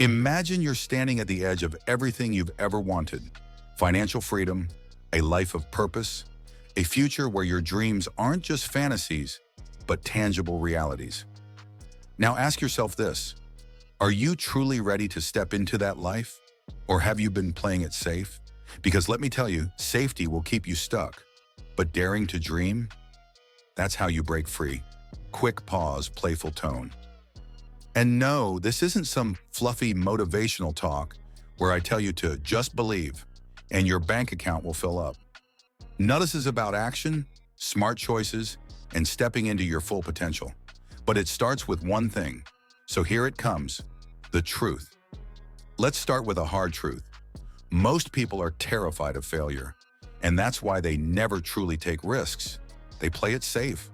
Imagine you're standing at the edge of everything you've ever wanted: financial freedom, a life of purpose, a future where your dreams aren't just fantasies, but tangible realities. Now ask yourself this: are you truly ready to step into that life? Or have you been playing it safe? Because let me tell you, safety will keep you stuck. But daring to dream? That's how you break free. Quick pause, playful tone. And no, this isn't some fluffy motivational talk where I tell you to just believe and your bank account will fill up. No, this is about action, smart choices, and stepping into your full potential. But it starts with one thing. So here it comes, the truth. Let's start with a hard truth. Most people are terrified of failure, and that's why they never truly take risks. They play it safe.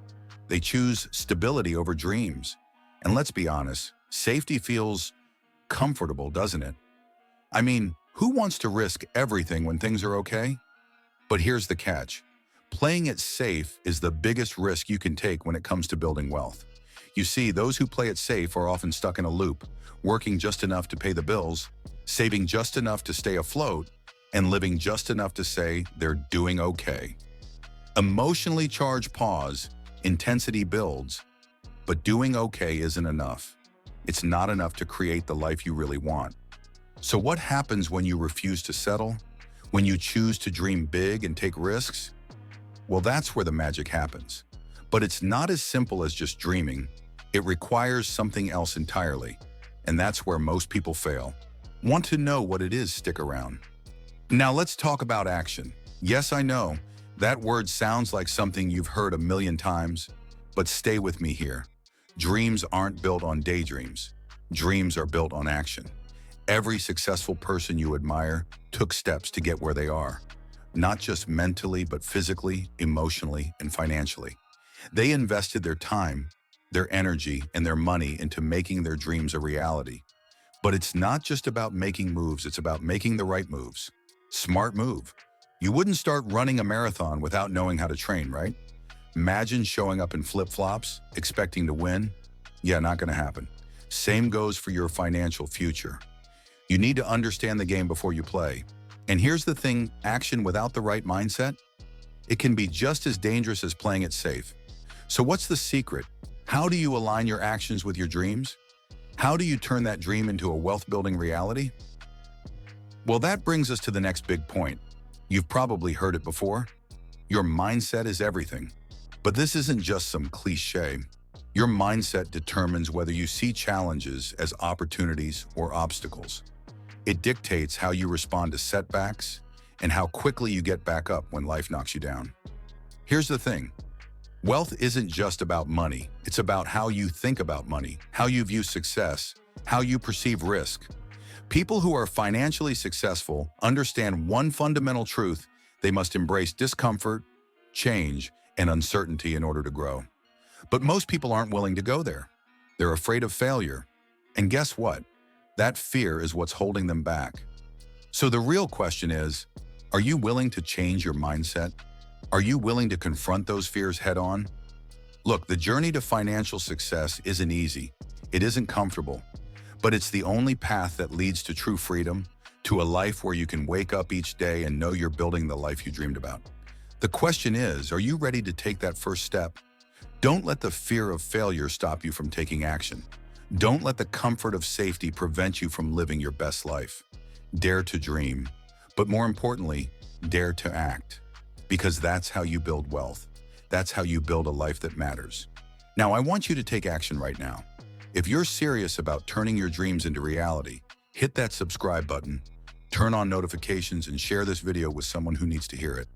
They choose stability over dreams. And let's be honest, safety feels comfortable, doesn't it? I mean, who wants to risk everything when things are okay? But here's the catch. Playing it safe is the biggest risk you can take when it comes to building wealth. You see, those who play it safe are often stuck in a loop, working just enough to pay the bills, saving just enough to stay afloat, and living just enough to say they're doing okay. Emotionally charged pause, intensity builds, but doing okay isn't enough. It's not enough to create the life you really want. So what happens when you refuse to settle? When you choose to dream big and take risks? Well, that's where the magic happens. But it's not as simple as just dreaming. It requires something else entirely. And that's where most people fail. Want to know what it is? Stick around. Now let's talk about action. Yes, I know, that word sounds like something you've heard a million times, but stay with me here. Dreams aren't built on daydreams. Dreams are built on action. Every successful person you admire took steps to get where they are, not just mentally, but physically, emotionally, and financially. They invested their time, their energy, and their money into making their dreams a reality. But it's not just about making moves, it's about making the right moves. Smart move. You wouldn't start running a marathon without knowing how to train, right? Imagine showing up in flip-flops, expecting to win. Yeah, not gonna happen. Same goes for your financial future. You need to understand the game before you play. And here's the thing, action without the right mindset, it can be just as dangerous as playing it safe. So what's the secret? How do you align your actions with your dreams? How do you turn that dream into a wealth-building reality? Well, that brings us to the next big point. You've probably heard it before. Your mindset is everything. But this isn't just some cliche. Your mindset determines whether you see challenges as opportunities or obstacles. It dictates how you respond to setbacks and how quickly you get back up when life knocks you down. Here's the thing. Wealth isn't just about money. It's about how you think about money, how you view success, how you perceive risk. People who are financially successful understand one fundamental truth: they must embrace discomfort, change, and uncertainty in order to grow. But most people aren't willing to go there. They're afraid of failure. And guess what? That fear is what's holding them back. So the real question is, are you willing to change your mindset? Are you willing to confront those fears head on? Look, the journey to financial success isn't easy. It isn't comfortable. But it's the only path that leads to true freedom, to a life where you can wake up each day and know you're building the life you dreamed about. The question is, are you ready to take that first step? Don't let the fear of failure stop you from taking action. Don't let the comfort of safety prevent you from living your best life. Dare to dream, but more importantly, dare to act. Because that's how you build wealth. That's how you build a life that matters. Now, I want you to take action right now. If you're serious about turning your dreams into reality, hit that subscribe button, turn on notifications, and share this video with someone who needs to hear it.